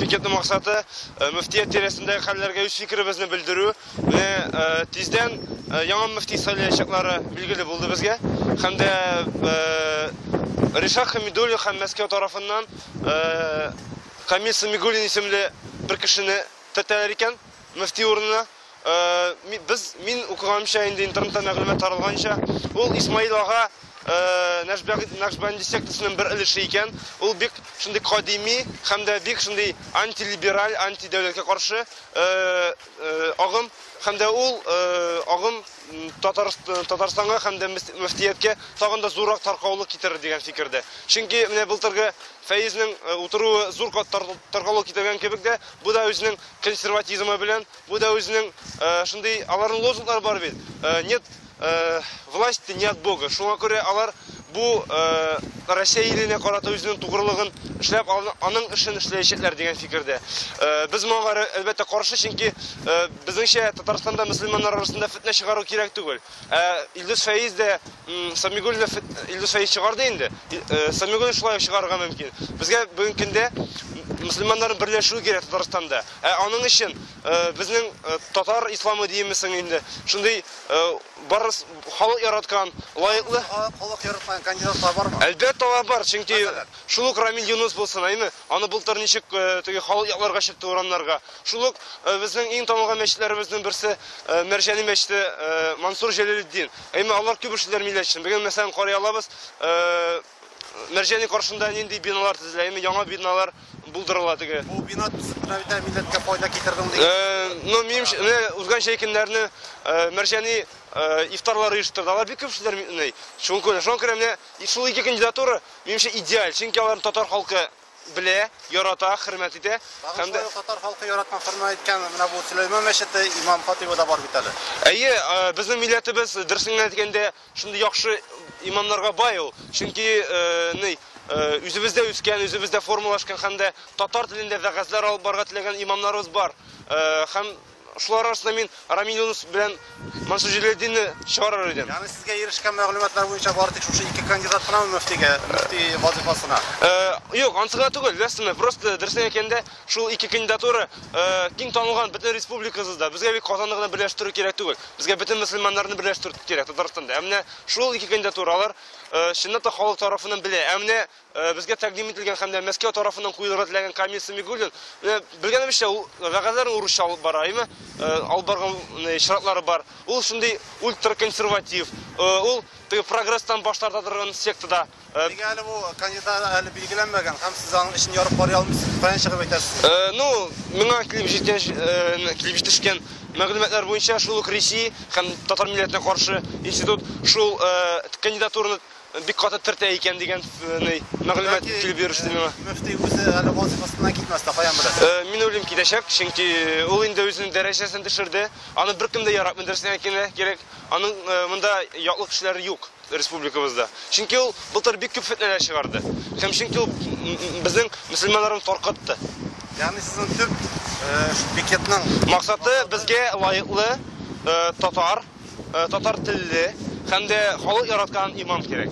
Бекеттің мақсаты мүфтият тересіндегі хәлләргә үз фикеребезне белдерү. Тиздән яңа мүфти сайлаячаклары билгеле булды безгә. Һәм дә Ришат Хамидуллин һәм Мәскәү тарафыннан Камил Самигуллин исемле бер кешене тәтәләр икән мөфти урынына. Мин укыганча инде интернетта мәгълүмат таралганча, ул Исмаил ага Нақшбанди сектасының бер өлеше икән. Ул бик шундый кадими һәм дә бик шундый антилибераль, антидәүләткә каршы агым һәм дә ул агым Татарстанга һәм дә мөфтияткә тагын да зуррак таркаулык китерер дигән фикердә. Чөнки менә былтыргы Фәйезнең утыруы зур таркаулык китергән кебек дә, бу да үзенең консерватизмы белән, бу да үзенең шундый аларның лозунглары бар бит. Нет власти не от Бога. Шуңа күрә алар бу Россия иленә карата үзенең тугрылыгын эшләп, аның эшен эшләячәкләр дигән фикердә. Без моңа әлбәттә каршы, чөнки безнеңчә Татарстанда мөселманнар арасында фитнә чыгару кирәк түгел. Илдус Фәйез дә Самигуллин Илдус Фәйез чыгарды инде. Самигуллин шулай чыгарырга мөмкин. Безгә бүгенге көндә мөселманнарның берләшүе кирәк Татарстанда. Аның өчен безнең татар исламы диемесең инде шундый барыс халык яраткан, лаеклы халык яраткан кандидатлар бармы? Әлбәттә бар, чөнки шул ук Рамил Юнус булсын, әйме? Аны былтыр ничек теге халык якларга чыкты урамнарга. Шул ук безнең иң танылган мәчетләребезнең берсе Мәрҗани мәчете Мансур Җәләлетдин. Әйме, алар күп эшләр милләтче. Бүген мәсәлән карый алабыз, Мәрҗани каршында нинди биналар төзелә, яңа биналар булдырыла теге. Бу бина төзүдә милләткә файда китердем диген. Ну, менә узган шәйкеннәрне Мәрҗани ифтарлар оештырды. Алар бик күп эшләр шуңа күрә менә шул ике кандидатура минемчә идеаль. Чөнки аларны татар халкы белә, ярата, хөрмәт итә. Һәм дә татар халкы яраткан, хөрмәт иткән менә бу Сөләйман мәчете Имам Хатибы да бар бит әле. Әйе, безнең милләтебез дөресен әйткәндә шундый яхшы имамнарга бай ул. Чөнки үзебездә үскән, үзебездә формалашкан һәм дә татар телендә вәгазьләр алып барга теләгән имамнарыбыз бар. Һәм шулар арасында мин Рамил Юнус белән Мансур Җәләлетдинне чыгарыр идем. Ягъни сезгә ирешкән мәгълүматлар буенча бары тик шушы ике кандидат кына мөфти вазифасына. Юк, ансыга түгел, ләсме, просто дөресен әйткәндә шул ике кандидатура киң танылган бөтен республикабызда. Безгә бик Казанны гына берләштерү кирәк түгел. Безгә бөтен мөселманнарны берләштерү кирәк Татарстанда. Әмма шул ике кандидатуралар чыннан халык тарафыннан белә. Әмма безгә тәкъдим ителгән һәм дә Мәскәү тарафыннан куелырга теләгән Камил Самигуллин, белгәнебезчә, ул вәгазьләрен урысча алып бара, әйме? Алып барган шартлары бар. Ул шундый ультраконсерватив. Ул прогресстан баш тарта торган сектада. Нигә әле бу кандидат әле билгеләнмәгән һәм сез аның эшен ярып карый алмыйсыз, каян чыгып әйтәсез? Ну, миңа килеп җиткән мәгълүматлар буенча шул ук Россия һәм татар милләтенә каршы институт шул кандидатураны бик каты тертә икән дигән мәгълүмат килеп йөрүште миңа. Мөфти үзе әле вазифасыннан китмәс тә каян белә? Мин уйлыйм китәчәк, чөнки ул инде үзенең дәрәҗәсен төшерде. Аны беркем дә яратмый, дөресен әйткәндә кирәк. Аның монда яклык кешеләре юк республикабызда. Чөнки ул былтыр бик күп фетнәләр чыгарды. Һәм чөнки ул безнең мөселманнарны таркатты. Ягъни сезнең төп бекетнең максаты безгә лаеклы татар телле һәм дә халык яраткан имам кирәк.